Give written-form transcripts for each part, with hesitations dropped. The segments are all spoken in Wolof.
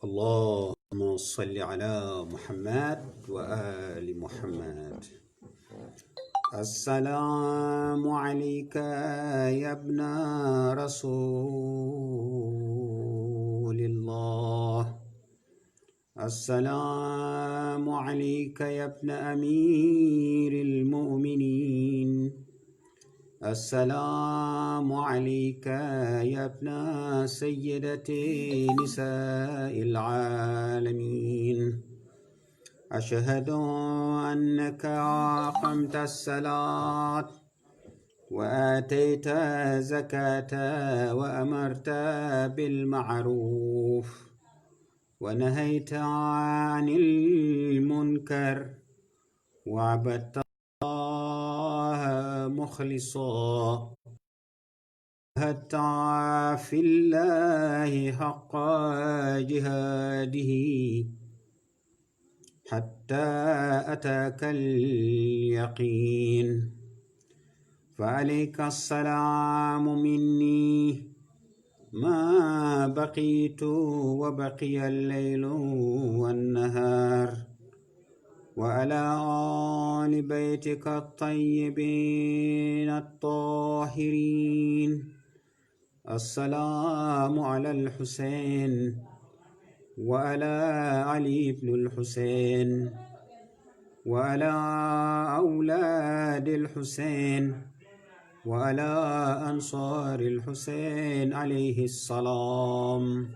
اللهم صل على محمد وآل محمد. السلام عليك يا ابن رسول الله. السلام عليك يا ابن أمير المؤمنين. السلام عليك يا ابن سيدتي نساء العالمين. أشهد أنك أقمت الصلاة وآتيت الزكاة وأمرت بالمعروف ونهيت عن المنكر وعبدت مخلصا حتى في الله حق جهاده حتى أتاك اليقين. فعليك السلام مني ما بقيت وبقي الليل والنهار، وعلى آل بيتك الطيبين الطاهرين. السلام على الحسين وعلى علي بن الحسين وعلى أولاد الحسين وعلى أنصار الحسين عليه السلام.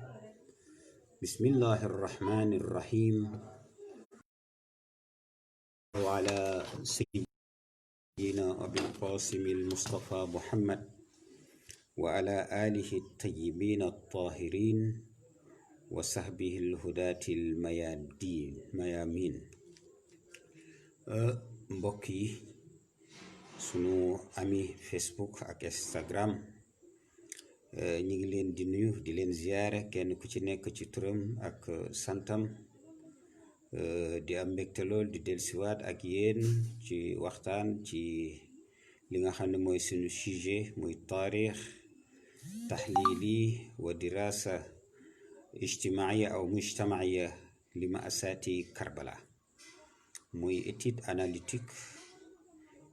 بسم الله الرحمن الرحيم. وعلى سيدنا أبي القاسم المصطفى محمد وعلى آله الطيبين الطاهرين وصحبه الهداة الميامين. mbokk yi, sunu ami Facebook ak Instagram, ñi ngi leen di nuyu di leen ziyaare kenn ku ci nekk ci turam ak santam, di am mbégte lool di dellusiwaat ak yéen ci waxtaan ci li nga xam ne mooy sunu sujet muy taarix taxliili wa dirasa ijtimaaiya aw mujtamaaiya li ma'asaati Karbala, muy étude analytique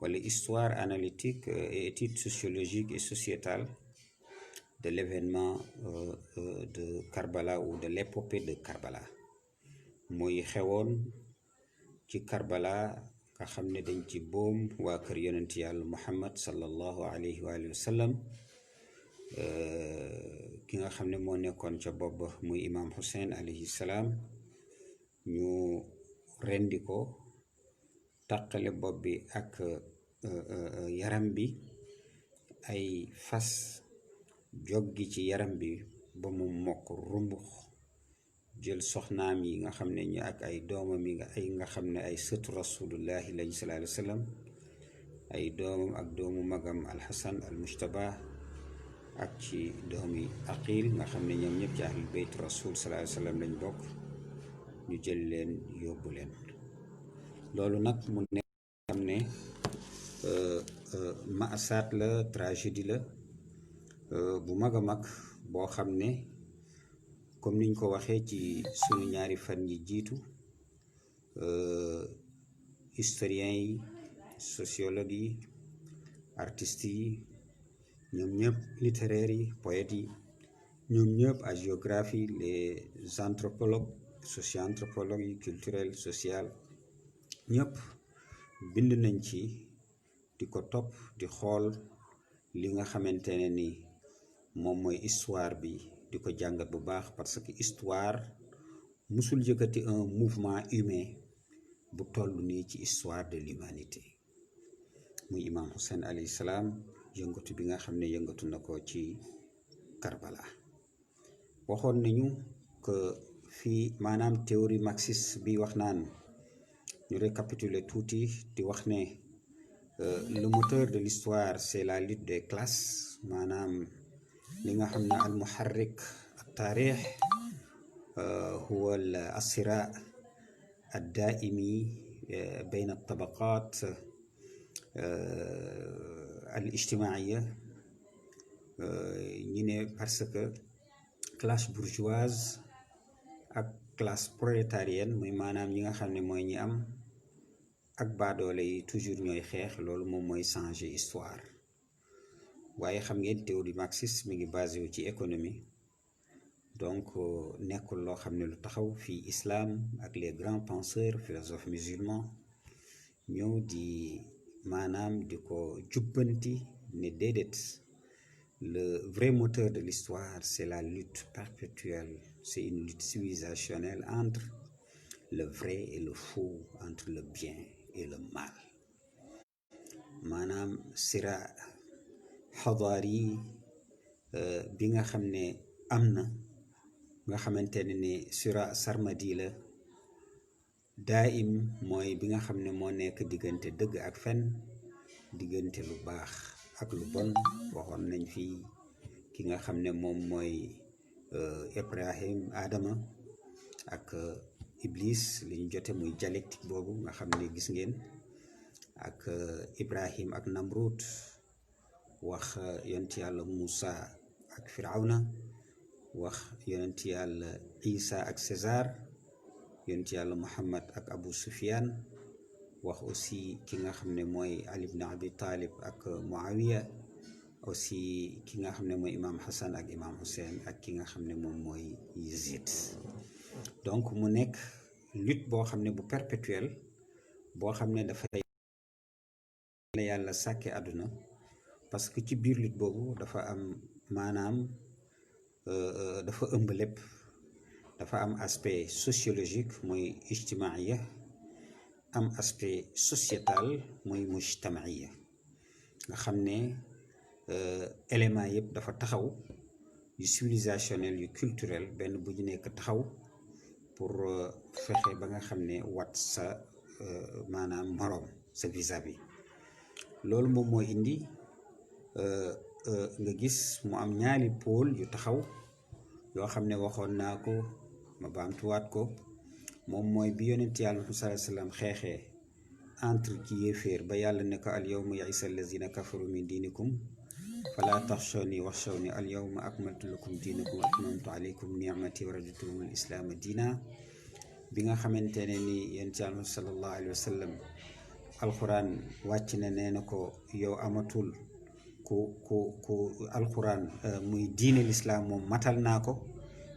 wala histoire analytique et étude sociologique et sociétale de l'événement de Karbala ou de l'épopée de Karbala. mooy xewoon ci Karbala nga xam ne dañ ci boom waa kër yonent yàlla Muhammad sallallahu alayhi wa sallam. ki nga xam ne moo nekkoon ca bopp ba muy imam Hussein alayhi salaam, ñu rendi ko, taqale bopp bi ak yaram bi, ay fas joggi ci yaram bi ba mu mokk rumbux, jël soxnaam yi nga xam ne ñu ak ay doomam yi nga xam ne ay sëtu rasulullahi lañ sallallahu alayhi wa sallam, ay doomam ak doomu magam alxasan almujtaba ak ci doomi aqil nga xam ne ñoom ñëpp ci ahlul beyt rasul sallallahu alayhi wa sallam lañ bokk, ñu jël leen yóbbu leen. loolu nag mu nekk xam ne maasaat la, tragédie la bu mag a mag boo xam ne comme niñ ko waxee ci sunu ñaari fan yi jiitu, historiens yi, sociologues yi, artistes yi, ñoom ñëpp littéraires yi, poètes yi, ñoom ñëpp hagiographie, les anthropologues, socio-anthropologues yi, culturels, social, ñëpp bind nañ ci di ko topp di xool li nga xamante ne ni moom mooy histoire bi, di ko jàngat bu baax, parce que histoire musul yëkkati un mouvement humain bu toll nii ci histoire de l'humanité. muy imam Hussein alayhi salaam, yëngatu bi nga xam ne yëngatu na ko ci Karbala. waxoon nañu que fii maanaam théorie marxiste bi wax naan, ñu récapituler tuuti di wax ne le moteur de l'histoire c'est la lutte des classes, maanaam li nga xam ne al muharrik at taarix huwa al siraa ad daaimi bayna al tabaqat al ijtimaaiya. ñi ne parce que classe bourgeoise ak classe prolétarienne muy maanaam ñi nga xam ne mooy ñi am ak baadoole yi toujours ñooy xeex. Loolu moom mooy changer histoire. waaye xam ngeen théorie marxiste mi ngi basé wu ci économie, donc nekkul loo xam ne lu taxaw fii islam ak les grands penseurs philosophes musulmans ñëw di maanaam di ko jubbanti ne déedéet. Le vrai moteur de l'histoire, c'est la lutte perpétuelle, c'est une lutte civilisationnelle entre le vrai et le faux, entre le bien et le mal. maanaam sira xadaari bi nga xam ne am na nga xamante ne sira sarmadi la daaim mooy bi nga xam ne moo nekk diggante dëgg ak fen, diggante lu baax ak lu bon. waxoon nañ fi ki nga xam ne moom mooy Ibrahim Adama ak Iblis li ñu jote muy dialectique boobu nga xam ne gis ngeen, ak Ibrahim ak Namrud, wax yonent yàlla Moussa ak Firawna, wax yonent yàlla Isa ak César, yonent yàlla Muhammad ak Abu Sufyan, wax aussi ki nga xam ne mooy Ali ibn Abi Talib ak Muawiya, aussi ki nga xam ne mooy Imam Hassan ak Imam Hussein, ak ki nga xam ne moom mooy Yazid. donc mu nekk lutte boo xam ne bu perpétuelle, boo xam ne dafay la yàlla sàkke àdduna, parce que ci biir lutte boobu dafa am maanaam dafa ëmb lépp. dafa am aspect sociologique mooy ijtimaiya, am aspect sociétal mooy mujtamaiya, nga xam ne élément yëpp dafa taxaw, yu civilisationnel yu culturel, benn bu ñu nekk taxaw pour fexe ba nga xam ne wat sa maanaam moroom sa vis-à-vis. loolu moom mooy indi nga gis mu am ñaari pôle yu taxaw yoo xam ne waxoon naa ko, ma baamtuwaat ko. moom mooy bi yonent yàlla sallallahu alayhi wa sallam xeexee entre ci yéeféer ba yàlla ne ko al yawma ya'isa allazina kafaru min diinikum fala taxshawni waxshawni al yawma akmaltu lakum diinakum wa atmamtu alaykum ni'mati wa raditu lakum al islaama diina. bi nga xamante ne ni yonent yàlla sallallahu alayhi wa sallam alquran wàcc na, nee na ko yow amatul ku alquran muy diine l'islam moom matal naa ko.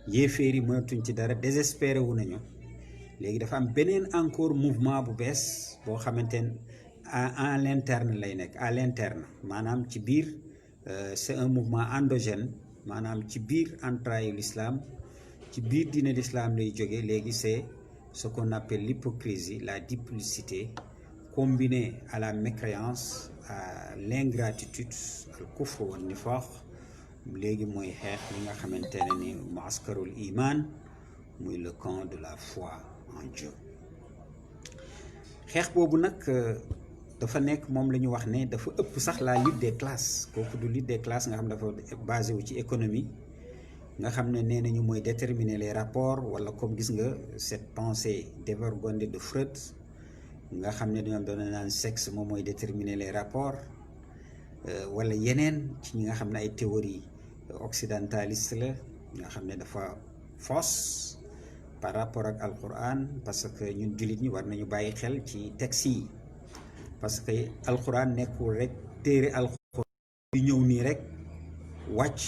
yéeféer yi mënatuñ ci dara, désespéré wu nañu. léegi dafa am beneen encore mouvement bu bees boo xamante ne en l'interne lay nekk, à l'interne, maanaam ci biir c'est un mouvement endogène, maanaam ci biir entrailles l'islam, ci biir diine l'islam lay jóge. léegi c'est ce qu'on appelle l'hypocrisie, la duplicité combinée à la mécréance, à l'ingratitude, al kufr wa nifaq. léegi mooy xeex li nga xamante ne ni muaskarul iman, muy le camp de la foi en Dieu. xeex boobu nag dafa nekk moom la ñu wax ne dafa ëpp sax la lutte des classes. kooku du lutte des classes nga xam dafa basé wu ci économie, nga xam ne nee nañu mooy déterminer les rapports, wala comme gis nga cette pensée dévergondée de Freud nga xam ne dañoo doon naan sexe moom mooy déterminer les rapports, wala yeneen ci ñi nga xam ne ay théorie occidentaliste la, nga xam ne dafa fausse par rapport ak alquran. parce que ñun jullit ñi war nañu bàyyi xel ci texte yi, parce que alquran nekkul rek téere alquran yu ñëw nii rek wàcc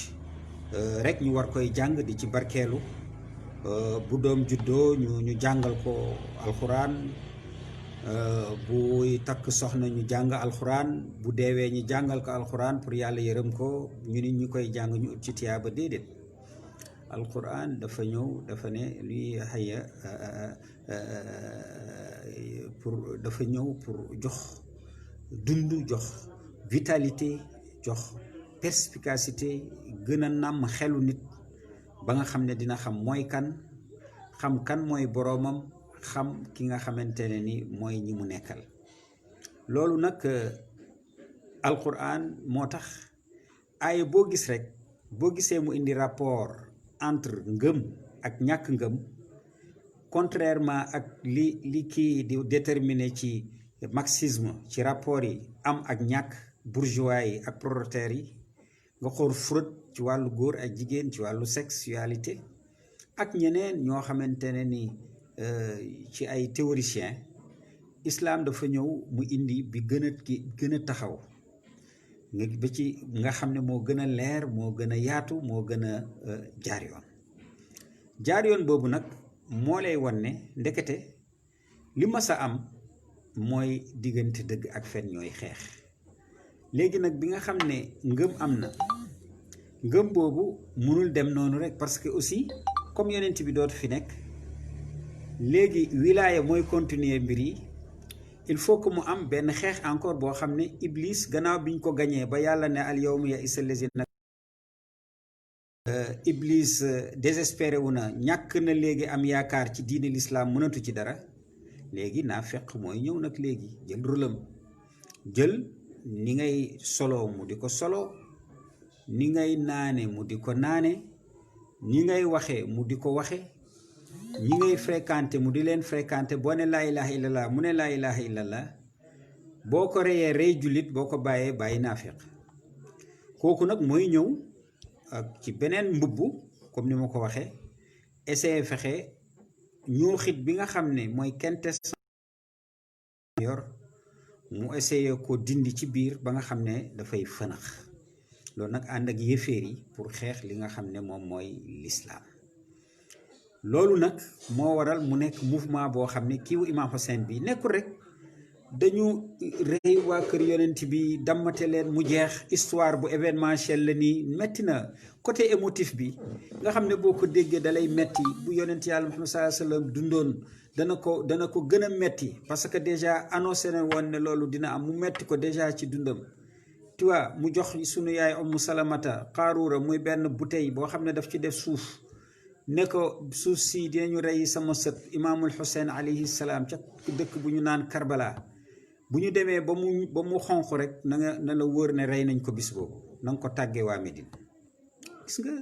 rek ñu war koy jàng di ci barkeelu. bu doom juddoo ñu jàngal ko alquran, buy takk soxna ñu jàng alxuraan, bu deewee ñu jàngal ko alxuraan pour yàlla yërëm ko, ñu nit ñu koy jàng ñu ut ci tiyaaba. déedéet, alxuraan dafa ñëw, dafa ne luy xaya dafa ñëw pour jox dund, jox vitalité, jox perspicacité, gën a nàmm xelu nit ba nga xam ne dina xam mooy kan, xam kan mooy boroomam, xam ki nga xamante ne ni mooy ñi mu nekkal. loolu nag alquran moo tax aaya boo gis rek, boo gisee mu indi rapport entre ngëm ak ñàkk ngëm, contrairement ak li kii di déterminer ci marxisme, ci rapport yi am ak ñàkk, bourgeois yi ak prolétaires yi. nga xool Freud ci wàllu góor ak jigéen, ci wàllu sexualité, ak ñeneen ñoo xamante ne ni ci ay théoriciens islam dafa ñëw mu indi bi gën a taxaw ba ci nga xam ne moo gën a leer moo gën a yaatu moo gën a jaar yoon boobu nag moo lay wan ne ndekete li mas a am mooy diggante dëgg ak fen ñooy xeex léegi nag bi nga xam ne ngëm am na ngëm boobu mënul dem noonu rek parce que aussi comme yonent bi dootu fi nekk léegi wilaaya mooy continuer mbir yi il faut que mu am benn xeex encore boo xam ne Iblis gannaaw biñ ko gañee ba yàlla ne al yawma ya'isa allazina Iblis désespéré wu na ñàkk na léegi am yaakaar ci diine l'islam mënatu ci dara léegi naafeq mooy ñëw nag léegi jël rôlam jël ni ngay solo mu di ko solo ni ngay naane mu di ko naane ni ngay waxe mu di ko waxe ñi ngay fréquenté mu di leen fréquenté boo ne laa ilaha illallah mu ne laa ilaha illallah boo ko reyee rey jullit boo ko bàyyee bàyyi naafeq kooku nag mooy ñëw ak ci beneen mbubb comme ni ma ko waxee essayé fexe ñoo xit bi nga xam ne mooy quintessence yor mu essayé ko dindi ci biir ba nga xam ne dafay fënax loolu nag ànd ak yëfeer yi pour xeex li nga xam ne moom mooy l'islam loolu nag moo waral mu nekk mouvement boo xam ne kiiwu Imam Hussein bi nekkul rek dañu rey waa kër yonent bi dammate leen mu jeex histoire bu événementiel la nii metti na côté émotif bi nga xam ne boo ko déggee dalay metti bu yonent yàlla Muhammad sallallahu alayhi wa sallam dundoon dana ko gën a metti parce que déjà annoncé na woon ne loolu dina am mu metti ko déjà ci dundam tu vois mu jox sunu yaay Ummu Salamata xaaruura muy benn bouteille boo xam ne daf ci def suuf ne ko suuf si dinañu rey sama sët imaamul Hussein alayhi salaam ca dëkk bu ñu naan Karbala bu ñu demee ba mu xonq rek na la wóor ne rey nañ ko bis boobu na nga ko tàggee waa Médine gis nga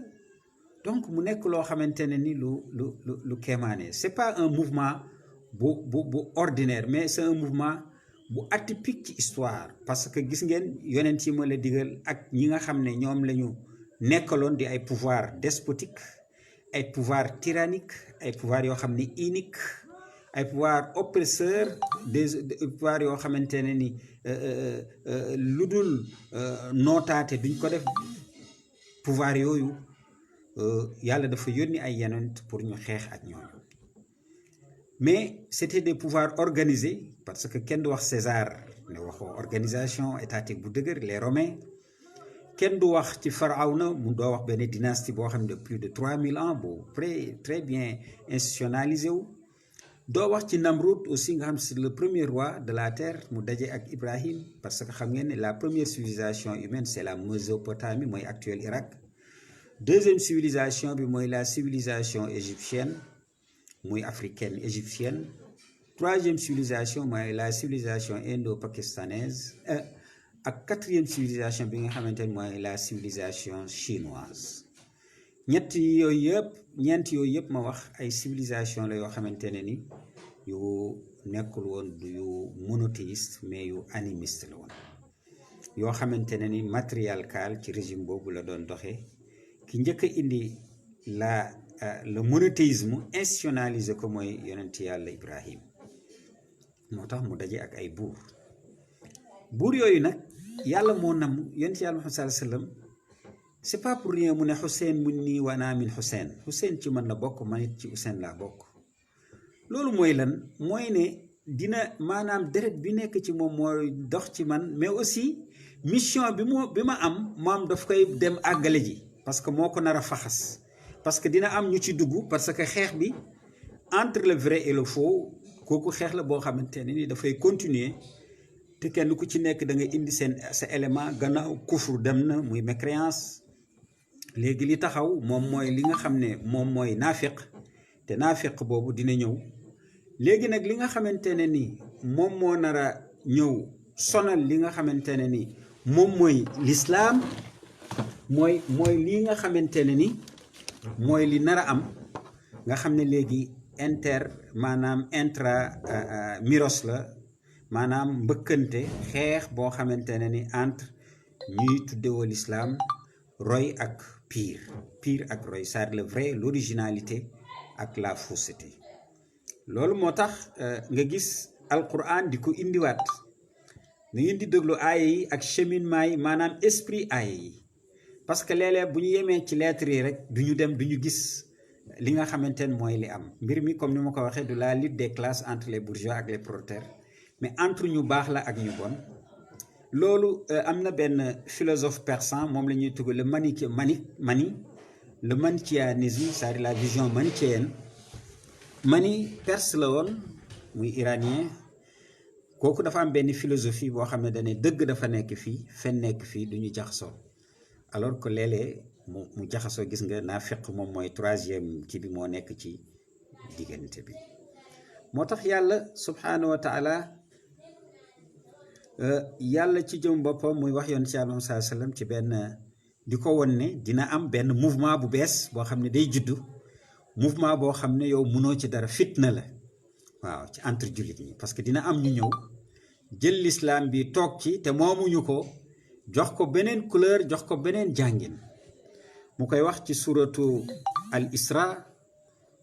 donc mu nekk loo xamante ne ni lu kéemaane c'est pas un mouvement bu ordinaire mais c'est un mouvement bu atypique ci histoire parce que gis ngeen yonent yi ma la digal ak ñi nga xam ne ñoom la ñu nekkaloon di ay pouvoir despotique ay pouvoir tyrannique ay pouvoir yoo xam ne inique ay pouvoir oppresseur des pouvoir yoo xamante ne ni lu dul nootaate duñ ko def pouvoir yooyu yàlla dafa yónni ay yonent pour ñu xeex ak ñoom mais c'était des pouvoirs organisés parce que kenn du wax César ne waxoo organisation étatique bu dëgër les Romains kenn du wax ci Firawna mu doo wax benn dynastie boo xam ne de plus de 3000 ans bu très bien institutionnalisé wu doo wax ci Namrud aussi nga xam c'est le premier roi de la terre mu daje ak Ibrahim parce que xam ngeen ne la première civilisation humaine c'est la Mésopotamie mooy actuel Irak deuxième civilisation bi mooy la civilisation égyptienne muy africaine égyptienne troisième civilisation mooy la civilisation indo-pakistanaise ak quatrième civilisation bi nga xamante ne mooy la civilisation chinoise ñeent yooyu yëpp ma wax ay civilisation la yoo xamante ne ni yu nekkul woon du yu monothéiste mais yu animiste la woon yoo xamante ne ni matriarcal ci régime boobu la doon doxee ki njëkk a indi le monothéisme institutionnalisé ko mooy yonent yàlla Ibrahim moo tax mu daje ak ay buur yooyu nag yàlla moo nam yonent yàlla Muhammad sallallahu alayhi wasallam c'est pas pour rien mu ne Hussein mun nii wa ana min Hussein ci man la bokk man it ci Hussein laa bokk loolu mooy lan mooy ne dina maanaam deret bi nekk ci moom mooy dox ci man mais aussi mission bi ma am moom daf koy dem àggale ji parce que moo ko nar a faxas parce que dina am ñu ci dugg parce que xeex bi entre le vrai et le faux kooku xeex la boo xamante ne ni dafay continuer te kenn ku ci nekk da nga indi sa élément gannaaw kufru dem na muy mécréance léegi li taxaw moom mooy li nga xam ne moom mooy naafiq te naafiq boobu dina ñëw léegi nag li nga xamante ne ni moom moo nar a ñëw sonal li nga xamante ne ni moom mooy l'islam mooy li nga xamante ne ni mooy li nar a am nga xam ne léegi maanaam miros la maanaam mbëkkante xeex boo xamante ne ni entre ñuy tuddewoo l'islam roy ak pire ak roy c'est le vrai l'originalité ak la fausseté. loolu moo tax nga gis alquran di ko indiwaat na ngeen di déglu aaya yi ak cheminement yi maanaam esprit aaya yi parce que léeg-léeg bu ñu yemee ci lettres yi rek duñu gis li nga xamante ne mooy li am mbir mi comme ni ma ko waxee du la lutte des classes entre les bourgeois ak les prolétaires mais entre ñu baax la ak ñu bon. loolu am na benn philosophe persan moom la ñuy tudd le manichéanisme, c'est-à-dire la vision manichéenne. Mani perse la woon muy iranien kooku dafa am benn philosophie boo xam ne dane dëgg dafa nekk fii fen nekk fii du ñu jaxasoo alors que léeg-léeg mu jaxasoo. gis nga naafiq moom mooy troisième kii bi moo nekk ci diggante bi. moo tax yàlla subhanahu wa taala yàlla ci jëm boppam muy wax yoon ci Yàlla sallallahu alayhi wa sallam ci benn di ko won ne dina am benn mouvement bu bees boo xam ne day juddu. mouvement boo xam ne yow mënoo ci dara, fitna la waaw ci entre jullit ñi parce que dina am ñu ñëw jël l'islam bi toog ci te moomuñu ko jox ko beneen couleur jox ko beneen jàngin. mu koy wax ci suratu al isra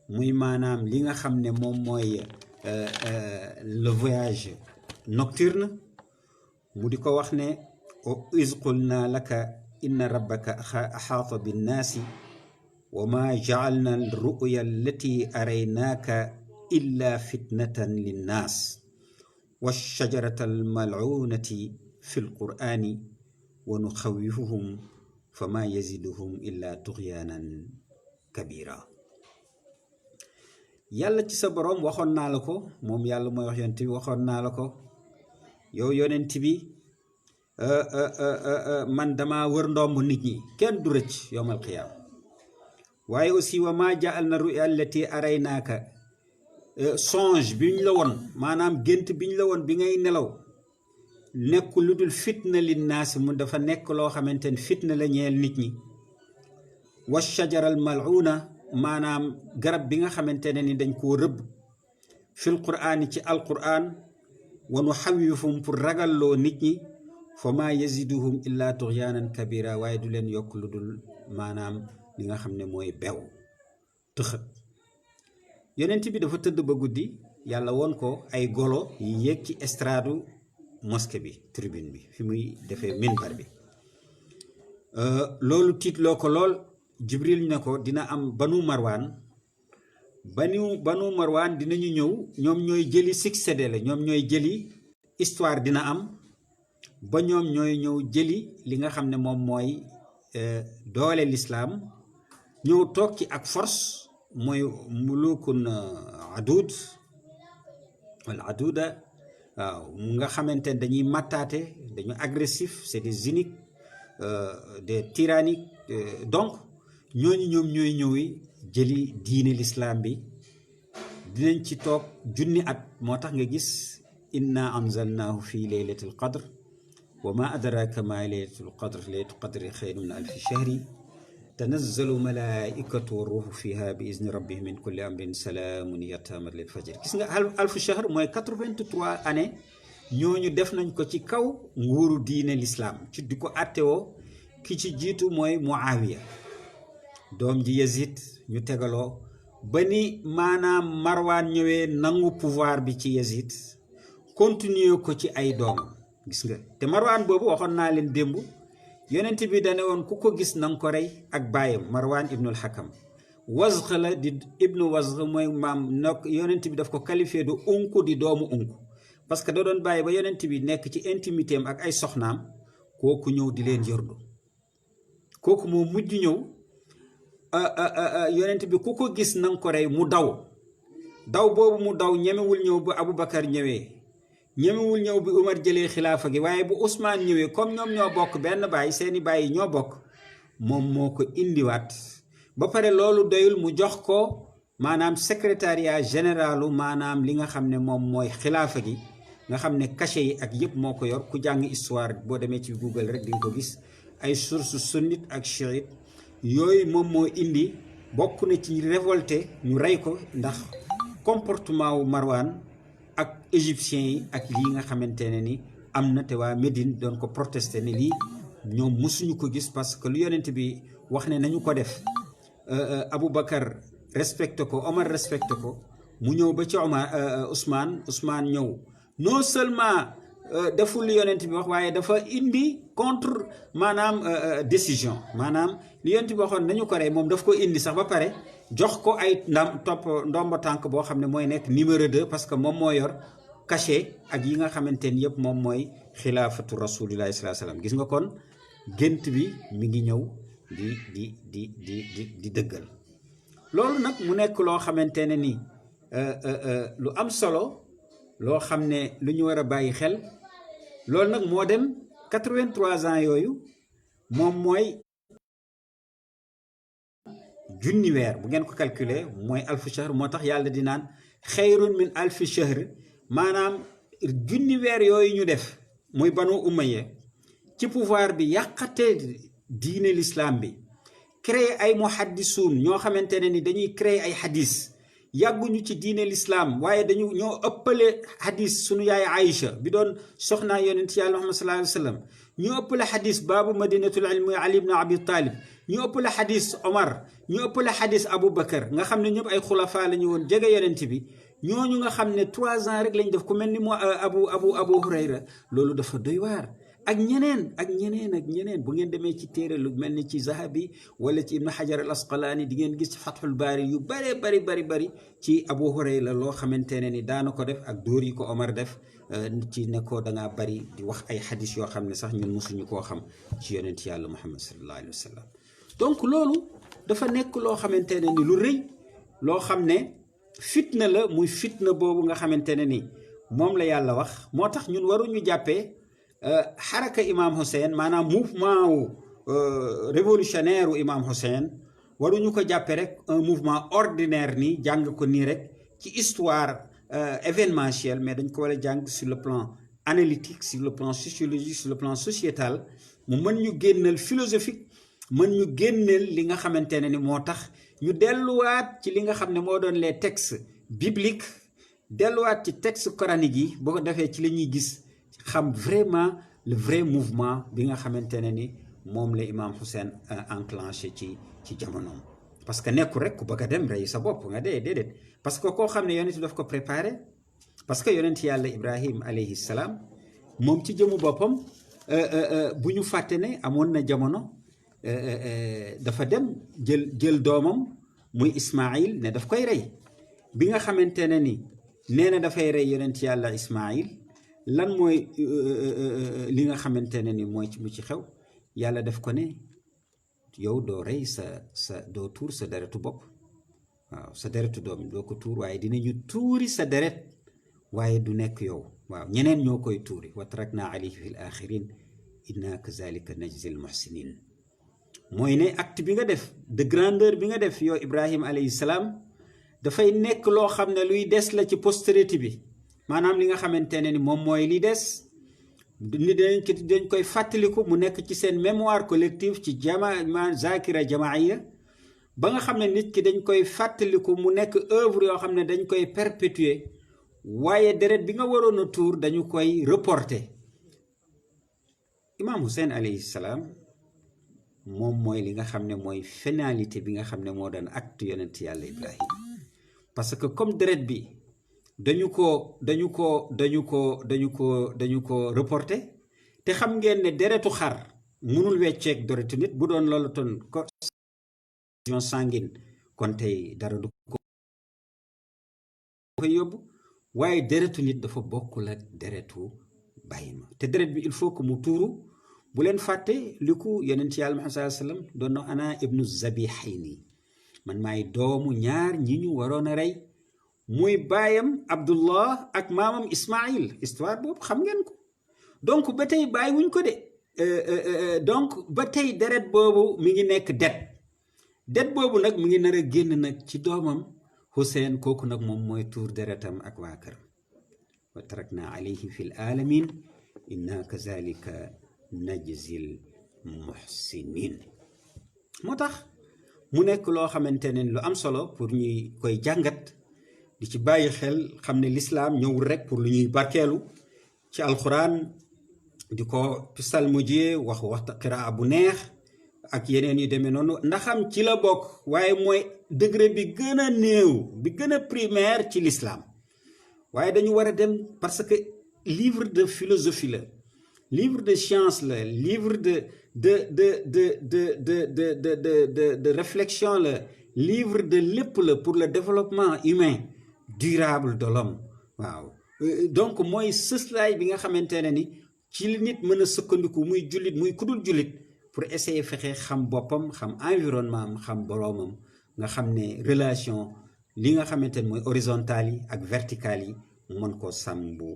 muy maanaam li nga xam ne moom mooy le voyage nocturne. mu di ko wax ne iz qulna laka inna rabbaka axaata binnaasi wa ma ja'alna al-ru'ya allati araynaaka illa fitnatan linnaas wash-shajarata al-mal'uunati fi l-qur'aani wa nuxawwifuhum fama yaziduhum illa tughyanan kabira. yàlla ci sa boroom waxoon naa la ko, moom yàlla mooy wax yonent bi waxoon naa la ko yow yonent bi man dama wër ndomb nit ñi kenn du rëcc yawmal qiyaama. waaye aussi wa ma ja'alna ru'ya allati araynaaka songe bi ñu la woon maanaam gént bi ñu la woon bi ngay nelaw nekk lu dul fitna linnaasi mu dafa nekk loo xamante ne fitna la ñeel nit ñi. wa shajaral mal'una maanaam garab bi nga xamante ne ni dañ koo rëbb fil qur'aani ci alqur'an wa nuxawwifuhum pour ragalloo nit ñi fa ma yaziduhum illa tughyanan kabira waaye du leen yokk lu dul maanaam li nga xam ne mooy bew tëxët. yonent bi dafa tëdd ba guddi yàlla woon ko ay golo yi yéeg ci estradu mosquée bi tribune bi fi muy defee minbar bi. loolu tiitloo ko lool. Jibril ne ko dina am banu marwaan dinañu ñëw ñoom ñooy jëli succédé la ñoom ñooy jëli histoire dina am ba ñoom ñooy ñëw jëli li nga xam ne moom mooy doole l'islam ñëw toog ci ak force mooy mulukun adud wala aduda waaw nga xamante ne dañuy mattaate dañu agressif c'est des cyniques des tyranniques donc ñooñu ñoom ñooy ñëwi jëli diine l'islam bi dinañ ci toog junni at. moo tax nga gis inna anzalnahu fi laylatil qadr wa ma adraka ma laylatul qadr laylatul qadri xayrun min alfi shahri tanazzalu malaikatu wa ruuhu fiha bi izni rabbihim min kulli amrin salaamun hiya hattaa matla'il fajr. gis nga alfu shahr mooy 83 années ñooñu def nañ ko ci kaw nguuru diine l'islam ci di ko attewoo. ki ci jiitu mooy Muawiya doom ji Yazid ñu tegaloo ba ni maanaam Marwan ñëwee nangu pouvoir bi ci Yazid continuer ko ci ay doom. gis nga te Marwan boobu waxoon naa leen démb yonent bi dane woon ku ko gis nanga ko rey ak baayam Marwan ibnul Hakam. Wazx la di ibnu Wazx mooy maam nag yonent bi daf ko qualifié de unku di doomu unku parce que da doon bàyyi ba yonent bi nekk ci intimité am ak ay soxnaam kooku ñëw di leen yërdu. kooku moo mujj ñëw yonent bi ku ko gis nanga ko rey mu daw boobu mu daw ñemewul ñëw bu Aboubacar ñëwee ñemewul ñëw bi Umar jëlee xilaafa gi waaye bu Ousmane ñëwee comme ñoom ñoo bokk benn baay seeni baay yi ñoo bokk moom moo ko indiwaat. ba pare loolu doyul mu jox ko maanaam secrétariat généralu maanaam li nga xam ne moom mooy xilaafa gi nga xam ne cachet yi ak yëpp moo ko yor. ku jàng histoire boo demee ci Google rek di nga ko gis ay source sunnite ak chiite yooyu moom moo indi bokk na ci révolté ñu rey ko ndax comportement wu Marwan ak égyptiens yi ak lii nga xamante ne ni am na te waa Médine doon ko protesté ne lii ñoom mësuñu ko gis parce que lu yonent bi wax ne nañu ko def Aboubacar respecté ko Omar respecté ko mu ñëw ba ci Ousmane ñëw non seulement deful li yonent bi wax waaye dafa indi contre maanaam décision maanaam li yonent bi waxoon nañu ko rey moom daf ko indi sax ba pare jox ko ay ndomba tànk boo xam ne mooy nekk numéro 2 parce que moom moo yor cachet ak yi nga xamante ni yëpp moom mooy xilaafatu rasulillahi sallallahu alayhi wasallam gis nga kon gént bi mi ngi ñëw di dëggal loolu nag mu nekk loo xamante ne ni lu am solo loo xam ne lu ñu war a bàyyi xel loolu nag moo dem 83 ans yooyu moom mooy junni weer bu ngeen ko calculer mooy alfu shahr moo tax yàlla di naan xayrun min alfi shahr maanaam junni weer yooyu ñu def muy banu umayya ci pouvoir bi yàqate diine l'islam bi créer ay muhaddisuun ñoo xamante ne ni dañuy créer ay hadis yàgguñu ci diine l'islam waaye ñoo ëppale hadis sunu yaay Aïcha bi doon soxnaa yonent yàlla Muhammad sallallahu alayhi wa sallam ñu ëppale hadis baabu madinatul ilmi Ali ibn Abi Talib ñu ëppale hadis Omar ñu ëppale hadis Abu Bakar nga xam ne ñëpp ay xulafa la ñu woon jege yonent bi ñooñu nga xam ne 3 ans rek lañ def ku mel ni moo Abu Hurayra loolu dafa doy waar ak ñeneen bu ngeen demee ci téere lu mel ni ci Zahabi wala ci Ibn Hajar al Asqalaani di ngeen gis ci Fathul Baari yu bari ci Abu Hurayra loo xamante ne ni daana ko def ak dóor yi ko Omar def ci ne ko dangaa bari di wax ay xadis yoo xam ne sax ñun mosuñu koo xam ci yonent yàlla Muhammad sallallahu alayhi wa sallam donc loolu dafa nekk loo xamante ne ni lu rëy loo xam ne fitna la muy fitna boobu nga xamante ne ni moom la yàlla wax moo tax ñun waruñu jàppee xaraka imam Hussein maanaam mouvement wu révolutionnaire u imam Hussein waruñu ko jàppe rek un mouvement ordinaire nii jàng ko nii rek ci histoire événementielle mais dañ ko war a jàng sur le plan analytique sur le plan sociologique sur le plan sociétal mu mën ñu génneel philosophique mën ñu génneel li nga xamante ne ni moo tax ñu delluwaat ci li nga xam ne moo doon les textes bibliques delluwaat ci texte coranique yi boo ko defee ci la ñuy gis xam vraiment le vrai mouvement bi nga xamante ne ni moom la imam Hussein enclenché ci jamonoom parce que nekkul rek ku bëgg a dem rey sa bopp nga déedéet parce que koo xam ne yonent daf ko préparé parce que yonent yàlla Ibrahim alayhi salaam moom ci jëmu boppam bu ñu fàtte ne amoon na jamono dafa dem jël doomam muy Ismaïl ne daf koy rey bi nga xamante ne ni nee na dafay rey yonent yàlla Ismaïl lan mooy li nga xamante ne ni mooy mu ci xew yàlla def ko ne yow doo rey doo tuur sa deretu bopp waaw sa deretu doom doo ko tuur waaye dinañu tuuri sa deret waaye du nekk yow waaw ñeneen ñoo koy tuuri wa tarakna alayhi fil axirin inna kazalika najzi al muhsinin mooy ne acte bi nga def de grandeur bi nga def yow Ibrahim alayhi salaam dafay nekk loo xam ne luy des la ci postérité bi maanaam li nga xamante ne ni moom mooy li des ni dañ koy fàttaliku mu nekk ci seen mémoire collective ci zakira jamaaiya ba nga xam ne nit ki dañ koy fàttaliku mu nekk œuvre yoo xam ne dañ koy perpétuer waaye deret bi nga waroon a tuur dañu koy reporter imam Hussein alayhi salaam moom mooy li nga xam ne mooy finalité bi nga xam ne moo doon acte yonent yàlla Ibrahim parce que comme deret bi dañu ko reporté te xam ngeen ne deretu xar mënul wecceeg deretu nit bu doon loolu ton coagulation sanguine kon tey dara du ko koy yóbbu waaye deretu nit dafa bokkul ak deretu bàyyi ma te deret bi il faut que mu tuuru bu leen fàtte li ko yonent yàlla Muhammad sallallahu alayhi wasallam doon na ana ibnu zabihayni man maay doomu ñaar ñi ñu waroon a rey muy baayam Abdullah ak maamam Ismaïl histoire boobu xam ngeen ko donc ba tey bàyyi wuñ ko de donc ba tey deret boobu mi ngi nekk det boobu nag mi ngi nar a génn nag ci doomam Hussein kooku nag moom mooy tuur deretam ak waa këram wa tarakna alayhi fil alamin inna kazalika najzil muhsinin moo tax mu nekk loo xamante ne lu am solo pour ñuy koy jàngat di ci bàyyi xel xam ne l'islam ñëwul rek pour lu ñuy barkeelu ci alxuraan di ko psalmodier wax qiraa bu neex ak yeneen yu demee noonu ndaxam ci la bokk waaye mooy degré bi gën a néew bi gën a primaire ci l'islam waaye dañu war a dem parce que livre de philosophie la livre de science la livre de réflexion la livre de lépp la pour le développement humain durable de l'homme waaw donc mooy sëslaay bi nga xamante ne ni ci li nit mën a sëkkandiku muy jullit muy kudul jullit pour essayer fexe xam boppam xam environnement am xam boroomam nga xam ne relation li nga xamante ne mooy horizontale yi ak verticale yi mu mën koo sàmm bu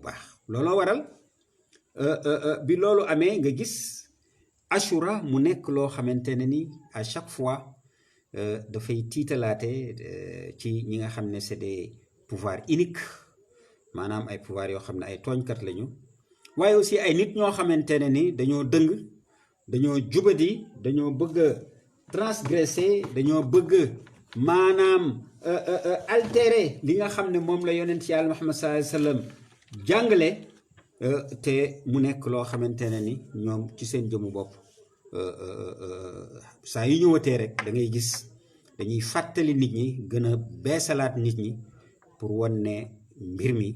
baax looloo waral bi loolu amee nga gis Ashura mu nekk loo xamante ne ni à chaque fois dafay tiitalaate ci ñi nga xam ne c'est des pouvoirs uniques maanaam ay pouvoirs yoo xam ne ay tooñkat lañu waaye aussi ay nit ñoo xamante ne ni dañoo dëng dañoo jubadi dañoo bëgg a transgresser dañoo bëgg maanaam altérer li nga xam ne moom la yonent yàlla Muhammad sallallahu alayhi wa sallam jàngale te mu nekk loo xamante ne ni ñoom ci seen jëmu bopp saa yu ñëwatee rek da ngay gis dañuy fàttali nit ñi gën a beesalaat nit ñi pour wan ne mbir mi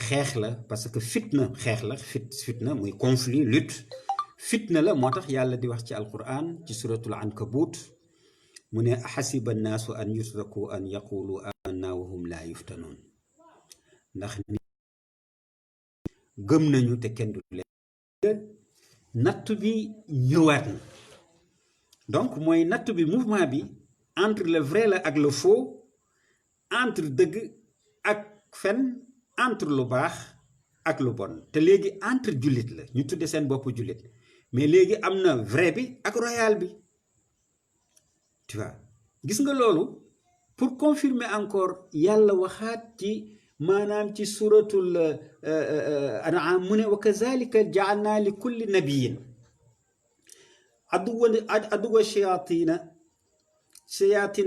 xeex la parce que fitna xeex la fitna muy conflit lutte fitna la moo tax yàlla di wax ci alquran ci suratul ankabut mu ne axasiba annaasu an yutraku an yaqulu amanna wa hum laa yuftanuun ndax nit gëm nañu te kenn du leen nattu bi ñëwaat na donc mooy nattu bi mouvement bi entre le vrai la ak le faux entre dëgg ak fen entre lu baax ak lu bon te léegi entre jullit la ñu tudde seen bopp jullit mais léegi am na vrai bi ak royal bi tu vois gis nga loolu pour confirmer encore yàlla waxaat ci maanaam ci suratul an'am mu ne wa kazalika ja'alna li kulli nabiyyin aduwa shayatina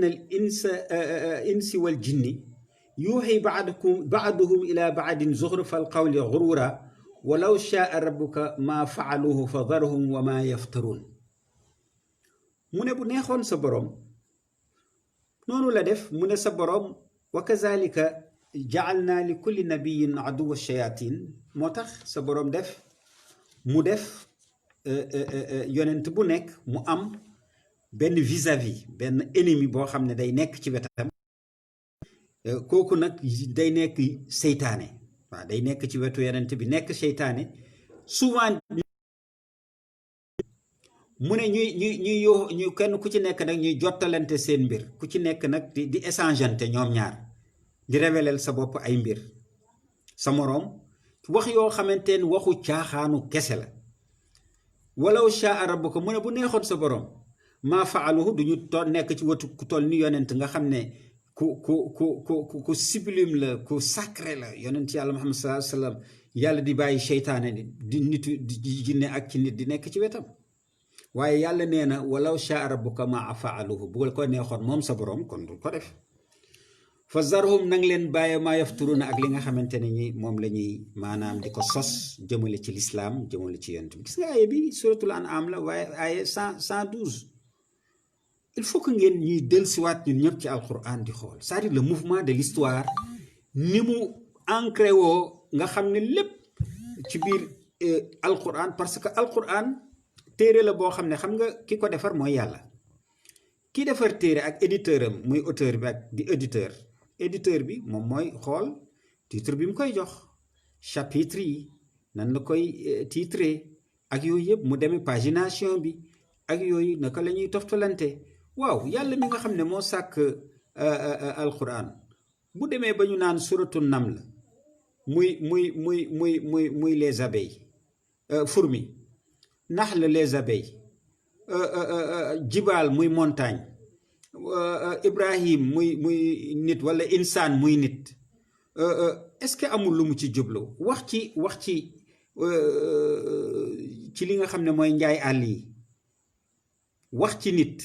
al insi wal jinni yuuxi ba'duhum ila ba'din zuxrufa al qawli ghurura walaw shaa rabbuka ma fa'aluhu fa dharhum wa ma yaftarun mu ne bu neexoon sa boroom noonu la def mu ne sa boroom wa kazalika ja'alna li kulli nabiyyin aduwa shayatin moo tax sa boroom def mu def yonent bu nekk mu am benn vis-à-vis benn ennemi boo xam ne day nekk ci wetam kooku nag day nekk seytaane waaw day nekk ci wetu yonent bi nekk seytaane souvent mu ne ñuy kenn ku ci nekk nag ñuy jottalante seen mbir ku ci nekk nag di échangeante ñoom ñaar di révéler sa bopp ay mbir sa moroom wax yoo xamante ne waxu caaxaanu kese la walaw shaa rabbuka mu ne bu neexoon sa boroom maa faaluhu duñu nekk ci wetu ku toll ni yonent nga xam ne ku sublime la ku sacré la yonent yàlla Muhammad sallallahu alayhi wa sallam yàlla di bàyyi seytaane di nitu di jinne ak ci nit di nekk ci wetam waaye yàlla nee na walaw shaa rabbuka maa faaluhu bu ko neexoon moom sa boroom kon du ko def fa zarhum nang leen bàyyi maa yafturuna ak li nga xamante ne ñi moom la ñuy maanaam di ko sos jëmale ci lislaam jëmale ci yonent bi gis nga aaya bi suratul an'am la waaye aaya 112 il faut que ngeen ñuy dellusiwaat ñun ñëpp ci alquran di xool c'est-à-dire le mouvement de l'histoire ni mu ancré woo nga xam ne lépp ci biir alquran parce que alquran téere la boo xam ne xam nga ki ko defar mooy yàlla ki defar téere ak éditeur am muy auteur bi ak di éditeur bi moom mooy xool titre bi mu koy jox chapitre yi nan la koy titré ak yooyu yëpp mu demee pagination bi ak yooyu naka la ñuy toftalante waaw yàlla mi nga xam ne moo sàkk alquran bu demee ba ñu naan suratu naml muy les abeilles fourmis nahl les abeilles jibaal muy montagne Ibrahim muy nit wala insaan muy nit est-ce que amul lu mu ci jublu wax ci li nga xam ne mooy njaay àll yi wax ci nit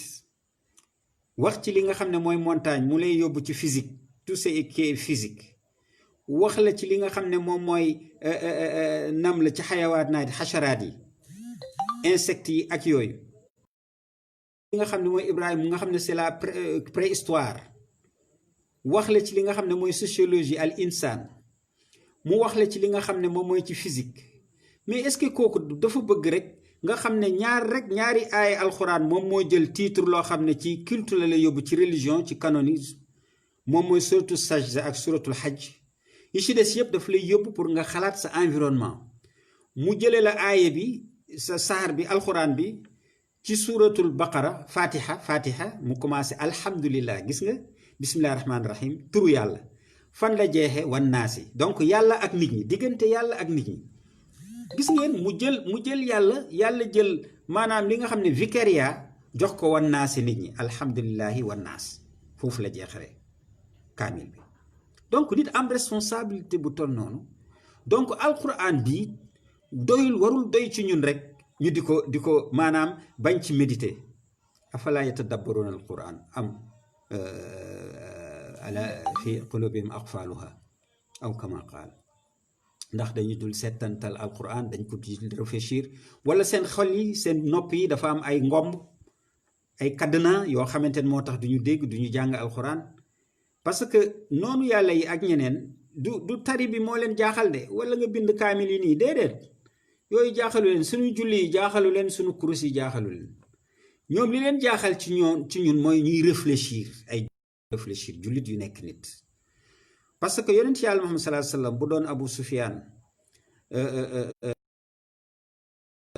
wax ci li nga xam ne mooy montagne mu lay yóbbu ci physique tout ce qui est physique wax la ci li nga xam ne moom mooy nam la ci xayawaat naa xasharaat yi insectes yi ak yooyu nga xam ne mooy Ibrahima nga xam ne c'est la préhistoire wax la ci li nga xam ne mooy sociologie al insaan mu wax la ci li nga xam ne moom mooy ci physique mais est-ce que kooku dafa bëgg rek nga xam ne ñaari aaya alxuraan moom moo jël titre loo xam ne ci culte la lay yóbbu ci religion ci canonisme moom mooy suratul sajda ak suratul hajj yi ci des yëpp daf lay yóbbu pour nga xalaat sa environnement mu jëlee la aaya bi sa saar bi alxuraan bi ci suratul baqara fatiha mu commencé alhamdulillah gis nga bismillahi rahmaani rahim turu yàlla fan la jeexe wan naasi donc yàlla ak nit ñi diggante yàlla ak nit ñi gis ngeen mu jël yàlla jël maanaam li nga xam ne vicariat jox ko wan naasi nit ñi alhamdulillahi wan naas foofu la jeexare kaamil bi donc nit am responsabilité bu toll noonu donc alquran bi doyul warul doy ci ñun rek ñu di ko maanaam bañ ci méditer afala yatadabbaruna alquran am ala fi qulubihim aqfaluha aw kama qaal ndax dañu dul settantal alquran dañ ko di réfléchir wala seen xol yi seen nopp yi dafa am ay ngomb ay cadenas yoo xamante ne moo tax duñu dégg duñu jàng alquran parce que noonu yàlla yi ak ñeneen du tari bi moo leen jaaxal de wala nga bind kaamil yi nii déedéet yooyu jaaxalu leen suñu julli yi jaaxalu leen suñu kurus yi jaaxalu leen ñoom li leen jaaxal ci ñun mooy ñuy réfléchir jullit yu nekk nit parce que yonent yàlla Muhammad sallallahu alayhi wasallam bu doon Abu Sufyan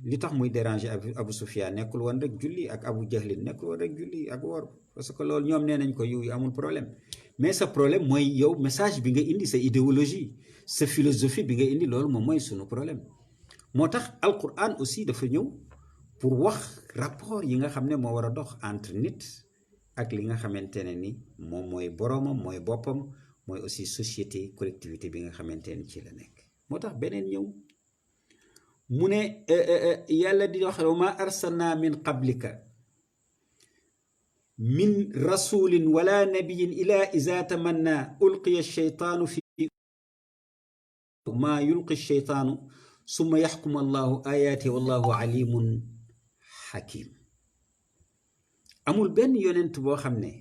li tax muy déranger Abu Sufyan nekkul woon rek julli ak Abu Jahlin nekkul woon rek julli ak woor parce que loolu ñoom nee nañ ko yu amul problème mais sa problème mooy yow message bi nga indi sa idéologie sa philosophie bi nga indi loolu moom mooy sunu problème moo tax alquran aussi dafa ñëw pour wax rapport yi nga xam ne moo war a dox entre nit ak li nga xamante ne ni moom mooy boroomam mooy boppam mooy aussi société collectivité bi nga xamante ne ci la nekk moo tax beneen ñëw mu ne yàlla di wax wa ma arsalna min qablika min rasulin wala nabiyin ila iza tamanna ulqiya sheytaanu fi ma yulqi sheytaanu summa yaxkumu allahu ayaati wallahu alimun hakim amul benn yonent boo xam ne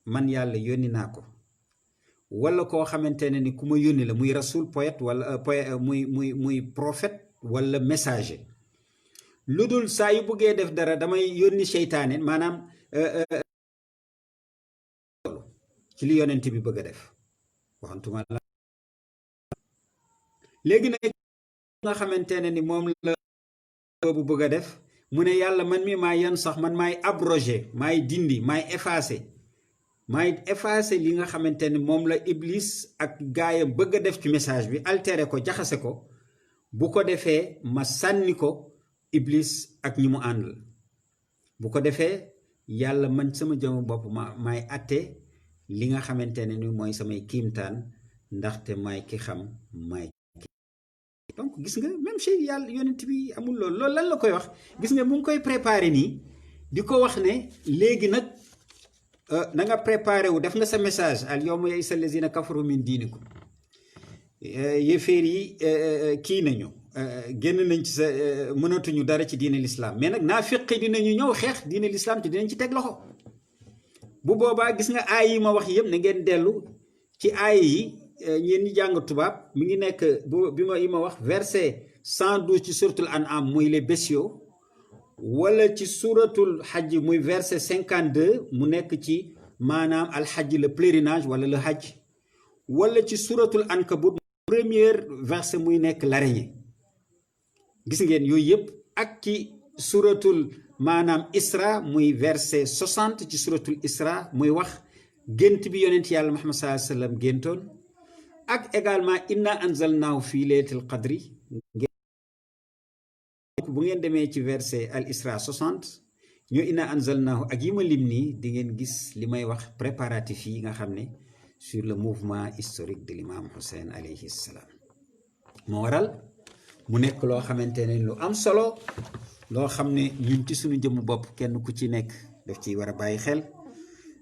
man yàlla yónni naa ko wala koo xamante ne ni ku ma yónni la muy rasul poète wala muy prophète wala messager lu dul saa yu bëggee def dara damay yónni seytaane maanaam ci li yonent bi bëgg a def waxantuma la léegi nag nga xamante ne ni moom la boobu bëgg a def mu ne yàlla man mi maay yan sax man maay abrogé maay dindi maay effacé li nga xamante ni moom la iblis ak gaayam bëgg a def ci message bi altéré ko jaxase ko bu ko defee ma sànni ko iblis ak ñi mu àndal bu ko defee yàlla man sama jëmm bopp maay atte li nga xamante ne ni mooy samay kiimtaan ndaxte maay ki xam maay donc gis nga même chez yàlla yonent bi amul loolu lan la koy wax gis nga mu ngi koy préparé nii di ko wax ne léegi nag na nga préparé wu def nga sa message al yawma ya'isa allazina kafaru min diinikum yéeféer yi kii nañu génn nañ ci sa mënatuñu dara ci diine l'islam mais nag naafiqi dinañu ñëw xeex diine l'islam te dinañ ci teg loxo bu boobaa gis nga aay yi ma wax yëpp na ngeen dellu ci aay yi ñeen ñi jàng tubaab mi ngi nekk bi ma wax verset 112 ci suratul an'am muy les bestiaux wala ci suratul hajj muy verset 52 mu nekk ci maanaam alhajj le pèlerinage wala le hajj wala ci suratul ankabut premier verset muy nekk l'araignée gis ngeen yooyu yëpp ak ci suratul maanaam isra muy verset 60 ci suratul isra muy wax gént bi yonent yàlla Muhammad sallallahu alayhi wa sallam géntoon ak également inna anzalnaahu fii laylatil qadri bu ngeen demee ci verset al isra 60 ñoo inna anzalnaahu ak yi ma lim nii di ngeen gis li may wax préparatifs yi nga xam ne sur le mouvement historique de l'imam Hussein alayhi salam moo waral mu nekk loo xamante ne lu am solo loo xam ne ñun ci suñu jëmm bopp kenn ku ci nekk daf ciy war a bàyyi xel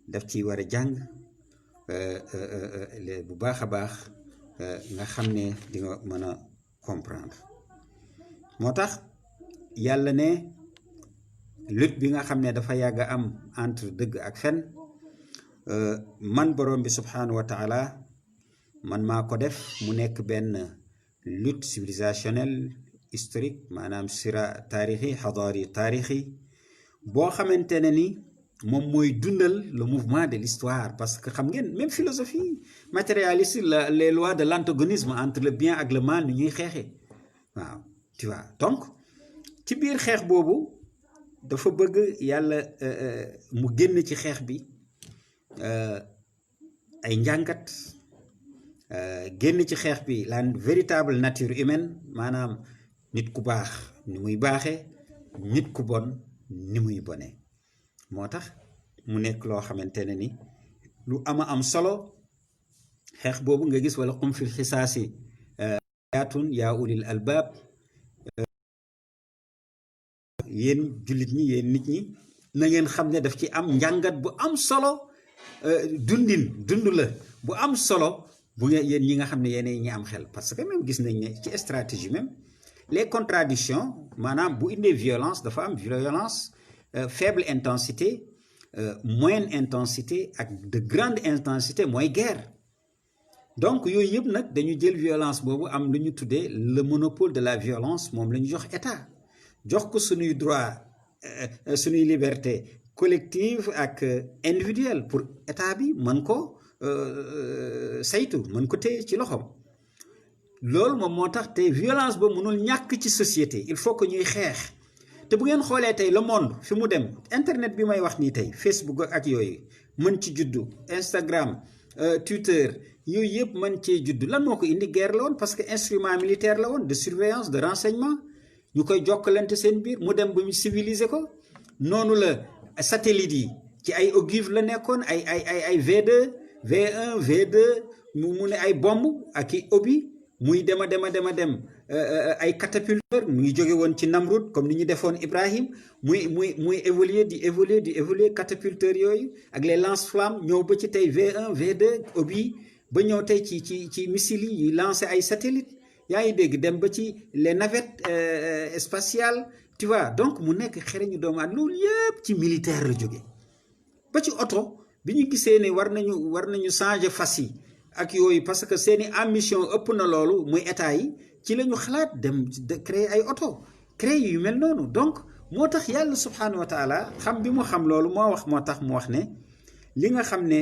daf ciy war a jàng bu baax a baax nga xam ne di nga mën a comprendre moo tax yàlla ne lutte bi nga xam ne dafa yàgg a am entre dëgg ak fen man borom bi subhanahu wa taala man maa ko def mu nekk benn lutte civilisationnelle historique maanaam sira taarixi xadaari taarixi boo xamante ne ni moom mooy dundal le mouvement de l'histoire parce que xam ngeen même philosophie matérialiste les lois de l'antagonisme entre le bien ak le mal ni ñuy xeexee waaw tu vois donc ci biir xeex boobu dafa bëgg yàlla mu génn ci xeex bi ay njàngat génn ci xeex bi la véritable nature humaine maanaam nit ku baax ni muy baaxee nit ku bon ni muy bone moo tax mu nekk loo xamante ne ni lu ama am solo xeex boobu nga gis wala qum fil xisaasi yaatun yaa ulil albaab yéen jullit ñi yéen nit ñi na ngeen xam ne daf ci am njàngat bu am solo dund la bu am solo bu ngeen yéen ñi nga xam ne yéen ñi am xel parce que même gis nañ ne ci stratégie même les contradictions maanaam bu indee violence dafa am violence faible intensité moyenne intensité ak de grande intensité mooy guerre donc yooyu yëpp nag dañu jël violence boobu am lu ñu tuddee le monopole de la violence moom la ñu jox état jox ko suñuy droit suñuy liberté collective ak individuelle pour état bi mën ko saytu mën ko téye ci loxoom loolu moom moo tax tey violence ba mënul ñàkk ci société il faut que ñuy xeex te bu ngeen xoolee tey le monde fi mu dem internet bi may wax nii tey Facebook ak yooyu mën ci juddu Instagram Twitter yooyu yëpp mën cee juddu lan moo ko indi guerre la woon parce que instrument militaire la woon de surveillance de renseignement ñu koy jokkalante seen biir mu dem ba ñu civiliser ko noonu la satellites yi ci ay ogive la nekkoon ay V2 V1 V2 mu ne ay bomb ak i obi muy dem ay catapulteur mu ngi jóge woon ci Namrud comme ni ñu defoon Ibrahim muy évoluer catapulteur yooyu ak les lance-flammes ñëw ba ci tey V1 V2 obi ba ñëw tey ci missiles yi lancé ay satellites yaa ngi dégg dem ba ci les navettes spatiales tu vois donc mu nekk xereñu doomu at loolu yëpp ci militaire la jóge ba ci oto bi ñu gisee ne war nañu changer fas yi ak yooyu parce que seeni ambition ëpp na loolu muy état yi ci la ñu xalaat dem créer ay oto créer yu mel noonu donc moo tax yàlla subhanahu wa taala xam bi mu xam loolu moo tax mu wax ne li nga xam ne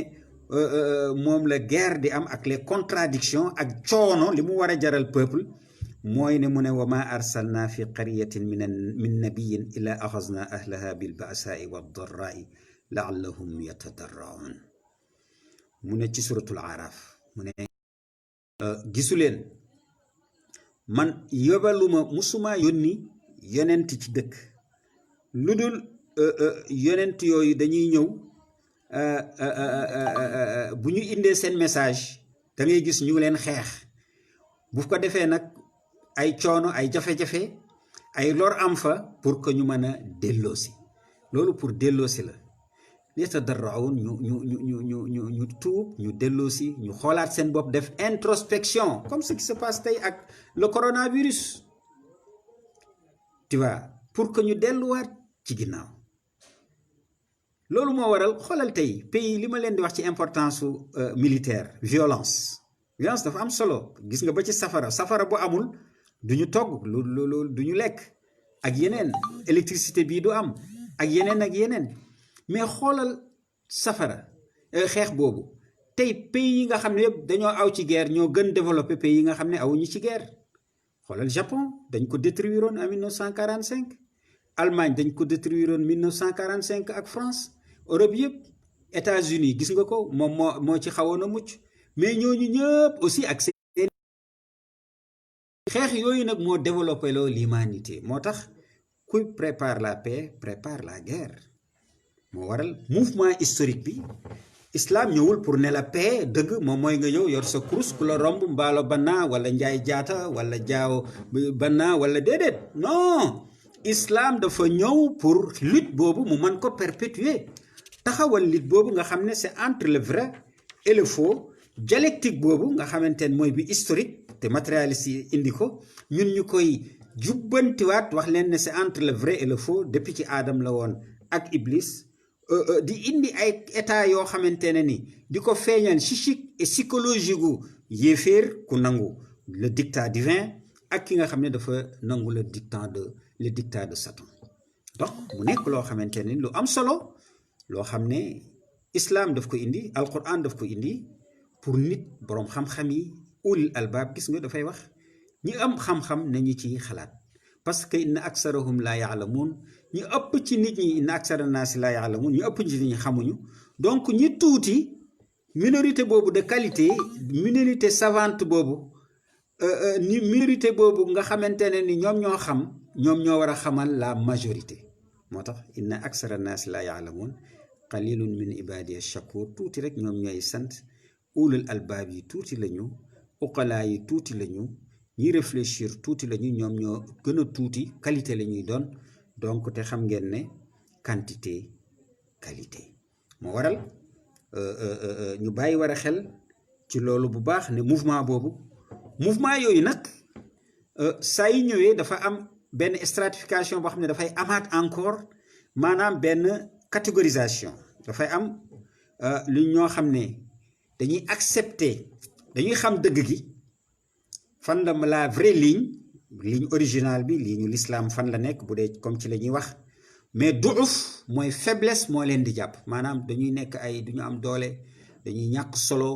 moom la guerre di am ak les contradictions ak coono li mu war a jaral peuple mooy ne mu ne wa ma arsalna fi qaryatin min nabiyin illa axasna ahlaha bil ba'saai wad darraai laallahum yatadarraun mu ne ci suratul araf mu ne gisuleen man yóbaluma musuma yónni yonent ci dëkk lu dul yonent yooyu dañuy ñëw bu ñu indee seen message da ngay gis ñu leen xeex bu ko defee nag ay coono ay jafe-jafe ay lor am fa pour que ñu mën a delloosi loolu pour delloosi la yatadarraun ñu tuub ñu delloosi ñu xoolaat seen bopp def introspection comme ce qui se passe tey ak le coronavirus tu vois pour que ñu delluwaat ci ginnaaw loolu moo waral xoolal tey pays li ma leen di wax ci importance su militaire violence dafa am solo gis nga ba ci safara bu amul du ñu togg du ñu lekk ak yeneen électricité bii du am ak yeneen mais xoolal safara xeex boobu tey pays yi nga xam ne yëpp dañoo aw ci guerre ñoo gën développé pays yi nga xam ne awuñu ci guerre xoolal Japon dañ ko détruire woon en 1945 Allemagne dañ ko détruire woon 1945 ak France Europe yëpp États-Unis gis nga ko moom moo ci xawoon a mucc mais ñooñu ñëpp aussi ak seen xeex yooyu nag moo développé loo l'humanité moo tax kuy prépare la paix prépare la guerre moo waral mouvement historique bi islam ñëwul pour ne la paix dëgg moom mooy nga ñëw yor sa kurus ku la romb mbaalo banna wala njaay jaata wala jaaw banna wala déedéet non islam dafa ñëw pour lutte boobu mu mën ko perpétuer taxawal lutte boobu nga xam ne c'est entre le vrai et le faux dialectique boobu nga xamante ne mooy bi historique te matérialiste yi indi ko ñun ñu koy jubbantiwaat wax leen ne c'est entre le vrai et le faux depuis ci aadam la woon ak Iblis di indi ay état yoo xamante ne ni di ko feeñal psychique et psychologique gu yéeféer ku nangu le dictat divin ak ki nga xam ne dafa nangu le dictat de Satan. donc mu nekk loo xamante ne lu am solo loo xam ne islam daf ko indi alquran daf ko indi pour nit boroom xam-xam yi ulil albaab gis nga dafay wax ñi am xam-xam nañu ci xalaat parce que inna aksarahum la yaalamuun ñu ëpp ci nit ñi inna aksara naasi la yaalamuun ñu ëpp ci nit ñi xamuñu donc ñi tuuti minorité boobu de qualité minorité savante boobu ni minorité boobu nga xamante ne ni ñoom ñoo xam ñoom ñoo war a xamal la majorité moo tax inna aksara naasi la yaalamuun qalilun min ibadiya shakur tuuti rek ñoom ñooy sant ulul albaab yi tuuti lañu uqalaa yi tuuti lañu ñi réfléchir tuuti lañu ñoom ñoo gën a tuuti qualité la ñuy doon donc te xam ngeen ne quantité qualité moo waral ñu bàyyi war a xel ci loolu bu baax ne mouvement boobu mouvement yooyu nag saa yu ñëwee dafa am benn stratification boo xam ne dafay amaat encore maanaam benn catégorisation dafay am lu ñoo xam ne dañuy accepter dañuy xam dëgg gi fan la vraie ligne originale bi ligne l'islam fan la nekk bu dee comme ci la ñuy wax mais duuf mooy faiblesse moo leen di jàpp maanaam dañuy nekk ay duñu am doole dañuy ñàkk solo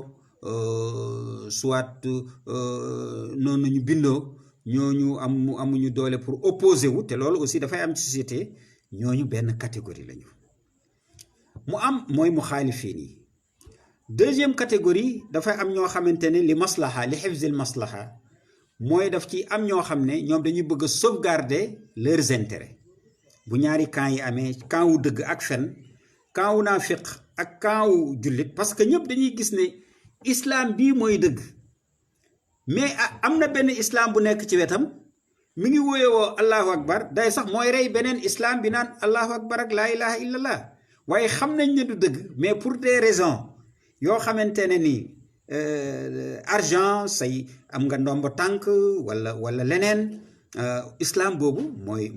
soit noonu ñu bindoo ñooñu amuñu doole pour opposer wu te loolu aussi dafay am ci société ñooñu benn catégorie lañu mu am mooy mu xaalifiin yi deuxième catégorie dafay am ñoo xamante ne li maslaha li xifzil maslaha mooy daf ci am ñoo xam ne ñoom dañuy bëgg a sauvegarder leurs intérêts bu ñaari camp yi amee camp wu dëgg ak fen camp wu naafiq ak camp wu jullit parce que ñëpp dañuy gis ne islam bii mooy dëgg mais am na benn islam bu nekk ci wetam mi ngi wóyewoo allahu akbar day sax mooy rey beneen islam bi naan allahu akbar ak laa ilaha illallah waaye xam nañ ne du dëgg mais pour des raisons yoo xamante ne ni argent say am nga ndombo tànk wala leneen islam boobu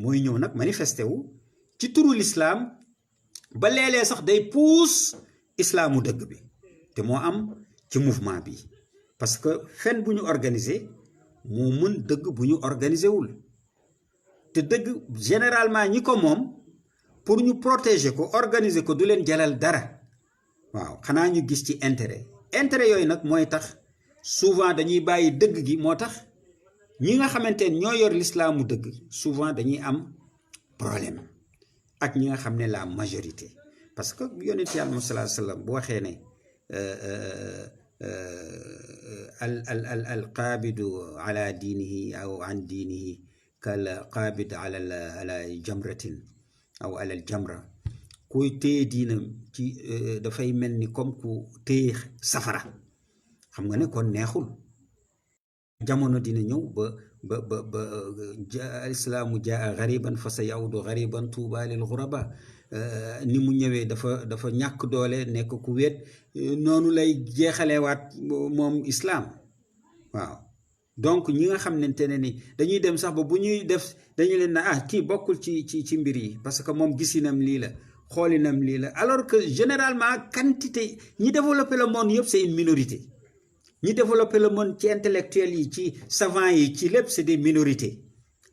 mooy ñëw nag manifesté wu ci turu l'islam ba léeg-léeg sax day puus islaamu dëgg bi te moo am ci mouvement bi parce que fen bu ñu organisé moo mën dëgg bu ñu organisé wul te dëgg généralement ñi ko moom pour ñu protéger ko organiser ko du leen jalal dara waaw xanaa ñu gis ci intérêt yooyu nag mooy tax souvent dañuy bàyyi dëgg gi moo tax ñi nga xamante ne ñoo yor lislaamu dëgg souvent dañuy am problème ak ñi nga xam ne la majorité parce que yonent yàlla moom sallallahu alayhi wa sallam bu waxee ne al qaabidu ala diinihi aw an diinihi kal qaabid ala jamratin aw ala al jamra kuy téye diinam ci dafay mel ni comme ku téye safara xam nga ne kon neexul jamono dina ñëw ba islaamu jaa gariban fa sa yawdu gariban tuuba lil ghuraba ni mu ñëwee dafa ñàkk doole nekk ku wéet noonu lay jeexalewaat moom islaam waaw donc ñi nga xamante ne ni dañuy dem sax ba bu ñuy def dañu leen na kii bokkul ci mbir yi parce que moom gisinam lii la xoolinam lii la alors que généralement quantité ñi développé le monde yëpp c'est une minorité ñi développé le monde ci intellectuels yi ci savants yi ci lépp c'est des minorités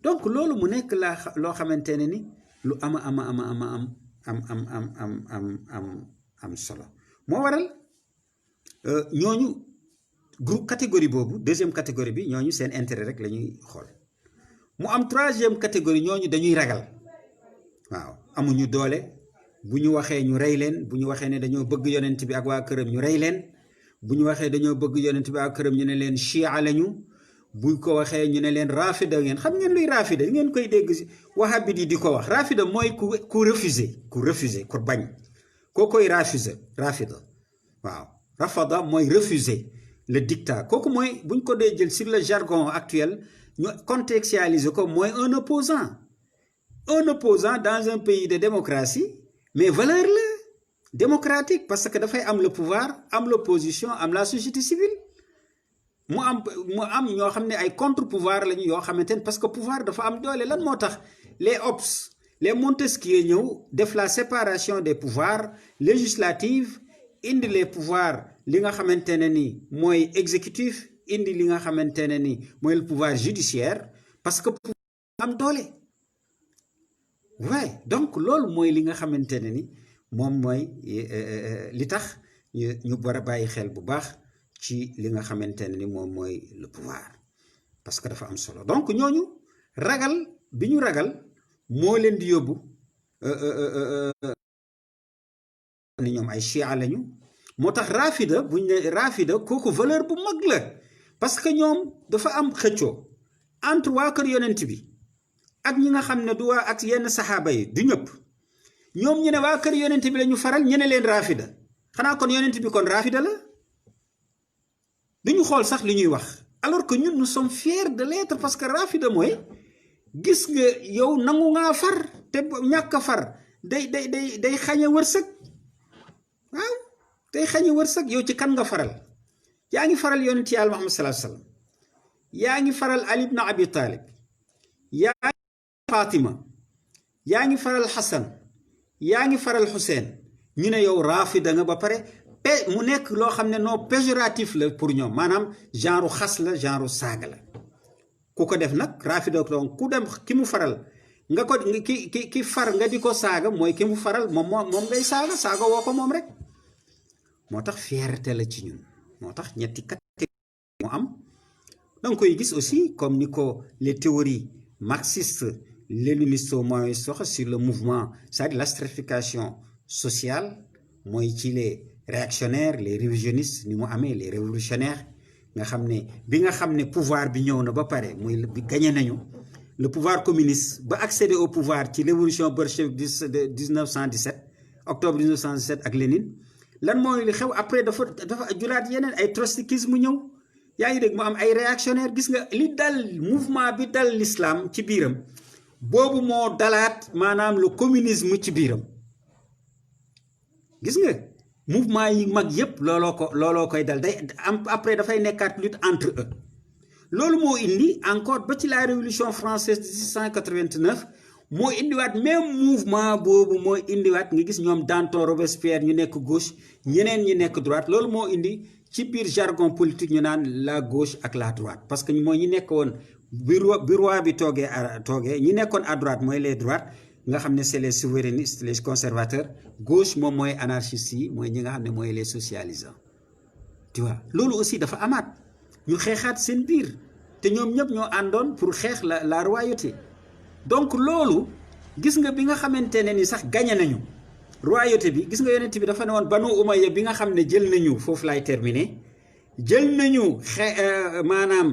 donc loolu mu nekk loo xamante ne ni lu am solo moo waral ñooñu groupe catégorie boobu deuxième catégorie bi ñooñu seen intérêt rek la ñuy xool mu am troisième catégorie ñooñu dañuy ragal waaw amuñu doole bu ñu waxee ñu rey leen bu ñu waxee ne dañoo bëgg yonent bi ak waa këram ñu rey leen bu ñu waxee dañoo bëgg yonent bi ak këram ñu ne leen chia lañu bu ko waxee ñu ne leen rafida ngeen xam ngeen luy rafida ngeen koy dégg wahabit yi di ko wax rafida mooy ku refuser ku bañ koo koy rafida waaw rafada mooy refuser le dictat kooku mooy buñ ko dee jël sur le jargon actuel ñu contextualiser ko mooy un opposant dans un pays de démocratie mais valeur la démocratique parce que dafay am le pouvoir am l'opposition am la société civile mu am ñoo xam ne ay contre pouvoir lañu yoo xamante ne parce que pouvoir dafa am doole. Lan moo tax les Hobbes les Montesquieu ñëw def la séparation des pouvoirs législatifs indi les pouvoirs li nga xamante ne ni mooy exécutif indi li nga xamante ne ni mooy le pouvoir judiciaire parce que pouvoir am doole. ouais donc loolu mooy li nga xamante ne ni moom mooy li tax ñu war a bàyyi xel bu baax ci li nga xamante ne ni moom mooy le pouvoir parce que dafa am solo. donc ñooñu ragal bi ñu ragal moo leen di yóbbu ni ñoom ay chia lañu. moo tax rafida buñ ne rafida kooku valeur bu mag la parce que ñoom dafa am xëccoo entre waa kër yonent bi ak ñi nga xam ne du waa ak yenn saxaaba yi du ñëpp. ñoom ñu ne waa kër yonent bi la ñu faral ñu ne leen rafida. xanaa kon yonent bi kon rafida la duñu xool sax li ñuy wax alors que ñun nous sommes fiers de l'être parce que rafida mooy gis nga yow nangu ngaa far te ñàkk a far day xañe wërsëg. waaw day xañe wërsëg. yow ci kan nga faral? yaa ngi faral yonent yàlla Muhammad sallallahu alayhi wasallam, yaa ngi faral Ali ibn Abi Talib, yaa ngi Fatima, yaa ngi faral Hassan, yaa ngi faral Hussein. ñu ne yow rafida nga ba pare mu nekk loo xam ne non péjoratif la pour ñoom, maanaam genre xas la, genre saaga la. ku ko def nag rafida donc ku dem ki mu faral nga ko ki far nga di ko saaga mooy ki mu faral moom ngay saaga woo ko moom rek. moo tax fierté la ci ñun. moo tax ñetti catégorie mu am. danga koy gis aussi comme ni ko les théories marxistes léninistes mooy sox sur le mouvement, c'est-à-dire la stratification sociale, mooy ci les réactionnaires, les révisionnistes ni mu amee les révolutionnaires nga xam ne bi nga xam ne pouvoir bi ñëw na ba pare muy bi gagné nañu le pouvoir communiste ba accéder au pouvoir ci révolution bolchevique de 1917 octobre 1917 ak Lénine. lan mooy li xew après dafa julaat yeneen ay trotskisme ñëw. yaa ngi dégg mu am ay réactionnaire. gis nga li dal mouvement bi dal l'islam ci biiram boobu moo dalaat maanaam le communisme ci biiram. gis nga mouvement yi mag yépp looloo koy dal day am après dafay nekkaat lutte entre eux. loolu moo indi encore ba ci la révolution française de 1689 moo indiwaat même mouvement boobu moo indiwaat nga gis ñoom Danton Robespierre ñu nekk gauche ñeneen ñi nekk droite. loolu moo indi ci biir jargon politique ñu naan la gauche ak la droite parce que mooy ñi nekk woon bi roi bi toogee ñi nekkoon à droite mooy les droites nga xam ne c'est les souverainistes les conservateurs. gauche moom mooy anarchistes yi mooy ñi nga xam ne mooy les socialisants. tu vois loolu aussi dafa amaat ñu xeexaat seen biir te ñoom ñëpp ñoo àndoon pour xeex la royauté. donc loolu gis nga bi nga xamante ne ni sax gagné nañu royauté bi. gis nga yonent bi dafa ne woon Banu Umayya bi nga xam ne jël nañu foofu lay terminer jël nañu maanaam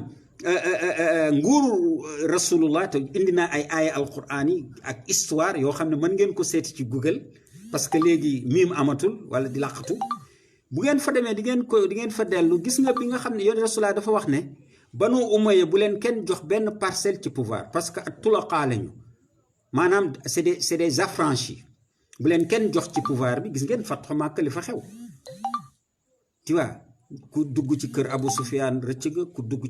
nguuru rasulullah te indi naa ay aaya alquran yi ak histoire yoo xam ne mën ngeen ko seeti ci Google parce que léegi miim amatul wala di làqatu. bu ngeen fa demee di ngeen fa dellu. gis nga bi nga xam ne yonent rasulullah dafa wax ne Banu Umayya bu leen kenn jox benn parcelle ci pouvoir parce que ak tulaqaa lañu maanaam c'est des affranchis. bu leen kenn jox ci pouvoir bi. gis ngeen Fathu Makka li fa xew. tu vois ku dugg ci kër Abu Sufyaan rëcc nga ku dugg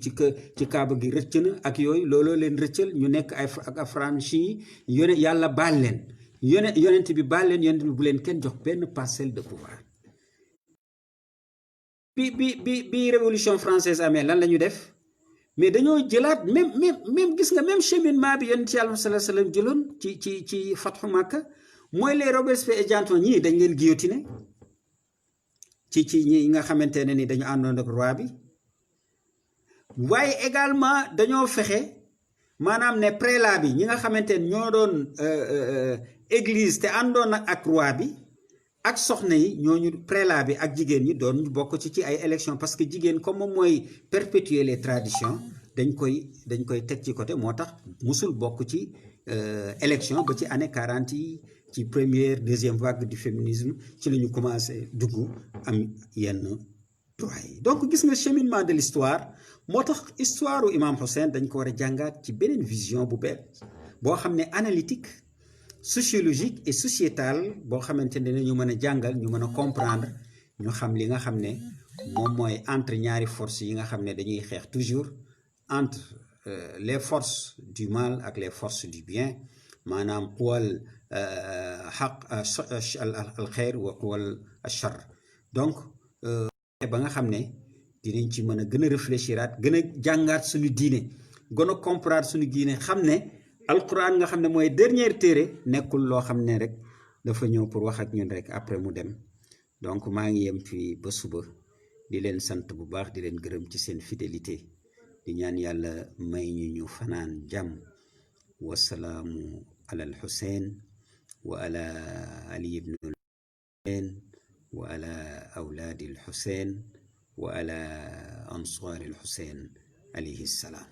ci kaaba gi rëcc na ak yooyu looloo leen rëccal ñu nekk ak affranchis yi yàlla baal leen yonent bi baal leen yonent bi bu leen kenn jox benn parcelle de pouvoir. bi révolution française amee lan la ñu def mais dañoo jëlaat même gis nga même cheminement bi yonent yàlla sallallahu alayhi wasallam jëloon ci Fathu Makka mooy les Robespierre et Danton ñii dañ leen guillotiné ci ñi nga xamante ne ni dañu àndoon ak roi bi. waaye également dañoo fexe maanaam ne prélat bi ñi nga xamante ne ñoo doon église te àndoon ak roi bi ak soxna yi ñooñu prélat bi ak jigéen ñi doon bokk ci ay élection parce que jigéen comme moom mooy perpétuer les traditions dañ koy teg ci côté. moo tax musul bokk ci élection ba ci année 40 yi ci première deuxième vague du féminisme ci la ñu commencé dugg am yenn droit yi. donc gis nga cheminement de l'histoire moo tax histoire u Imam Hussein dañ ko war a jàngaat ci beneen vision bu bees boo xam ne analytique sociologique et sociétale boo xamante ne ñu mën a jàngal ñu mën a comprendre ñu xam li nga xam ne moom mooy entre ñaari forces yi nga xam ne dañuy xeex toujours entre les forces du mal ak les forces du bien maanaam quwal xaq al xeer wa quwal achar donc ba nga xam ne dinañ ci mën a gën a réfléchiraat gën a jàngaat suñu diine gën a comprendre suñu diine xam ne alquran nga xam ne mooy dernière téere nekkul loo xam ne rek dafa ñëw pour wax ak ñun rek après mu dem donc maa ngi yem fii ba suba di leen sant bu baax di leen gërëm ci seen fidélité di ñaan yàlla may ñu fanaan jàmm wasalaamu ala al Xuseyn wa ala Ali ibnu al-Xuseyn wa ala awlaadi al Xuseyn wa ala ansaari al Xuseyn alayhi salaam